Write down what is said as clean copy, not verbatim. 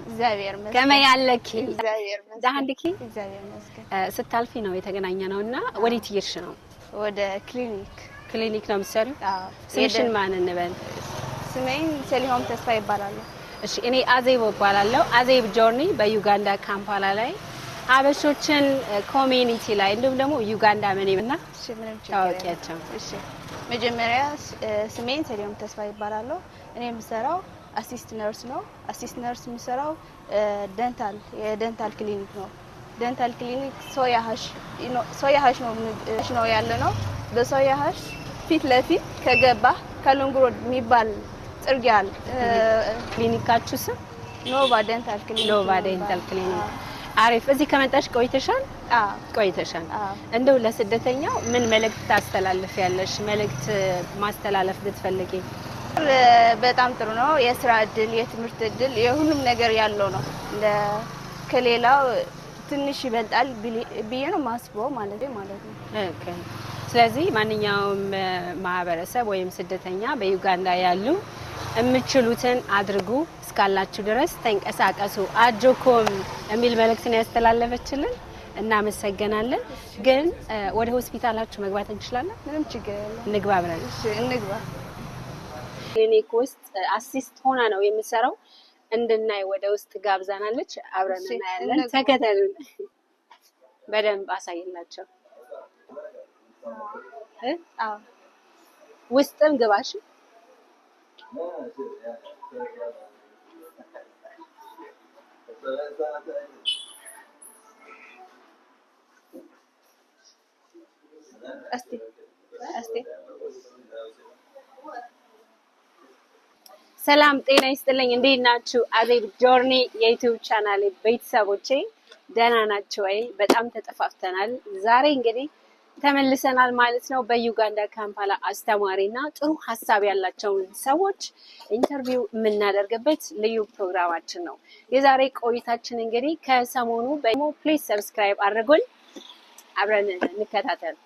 እግዚአብሔር ይመስገን ከመ ያለኪ እግዚአብሔር ይመስገን ዳንዲኪ እግዚአብሔር ይመስገን ስታልፊ ነው የተገናኘነውና ወዴት ይርሽ ነው ወደ ክሊኒክ ነው የምትሰሪው ስምሽን ማን እንበል ስሜን ሰሊሆም ተስፋ ይባላል እሺ እኔ አዜብ እባላለሁ አዜብ ጆርኒ በዩጋንዳ ካምፓላ ላይ አበሾችን ኮሚኒቲ ላይ እንደውም ደግሞ ዩጋንዳ ምንና ታውቂያቸው እሺ መጀመሪያ ስሜን ሰሊሆም ተስፋ ይባላል እኔ የምሰራው አሲስት ነርስ ነው አሲስት ነርስ የምሰራው የደንታል ክሊኒክ ነው ደንታል ክሊኒክ ሶያሃሽ ነው ያለነው በሶያሃሽ ፊት ለፊት ከገባ ከሉንግሮድ የሚባል ጥርጊያል ክሊኒካችሁ ስም ኖቫ ደንታል ክሊኒክ አሪፍ እዚህ ከመጣሽ ቆይተሻል ቆይተሻል እንደው ለስደተኛው ምን መልእክት ታስተላልፊያለሽ መልእክት ማስተላለፍ ብትፈልጊ በጣም ጥሩ ነው የስራ እድል የትምህርት እድል የሁሉም ነገር ያለው ነው ለከሌላው ትንሽ ይበልጣል ብዬ ነው ማስበው ማለት ነው ኦኬ ስለዚህ ማንኛውም ማህበረሰብ ወይም ስደተኛ በዩጋንዳ ያሉ እምችሉትን አድርጉ እስካላችሁ ድረስ ተንቀሳቀሱ አጆኮም የሚል መልእክት ነው ያስተላለፈችልን እናመሰግናለን ግን ወደ ሆስፒታላችሁ መግባት እንችላለን ምንም ችግር የለም እንግባ ብለን እሺ እንግባ ክሊኒክ ውስጥ አሲስት ሆና ነው የምሰራው እንድናይ ወደ ውስጥ ጋብዛናለች አብረን እናያለን ተከተሉን በደንብ አሳይላችሁ ውስጥም ግባሽ እስቲ ሰላም ጤና ይስጥልኝ እንዴት ናችሁ አዜብ ጆርኒ የዩቲዩብ ቻናል ቤተሰቦቼ ደህና ናችሁ ወይ በጣም ተጠፋፍተናል ዛሬ እንግዲህ ተመልሰናል ማለት ነው በዩጋንዳ ካምፓላ አስተማሪና ጥሩ ሐሳብ ያላቸው ሰዎች ኢንተርቪው የምናደርግበት ልዩ ፕሮግራማችን ነው የዛሬ ቆይታችን እንግዲህ ከሰሞኑ ፕሊዝ ሰብስክራይብ አድርጉን አብረን እንከታተል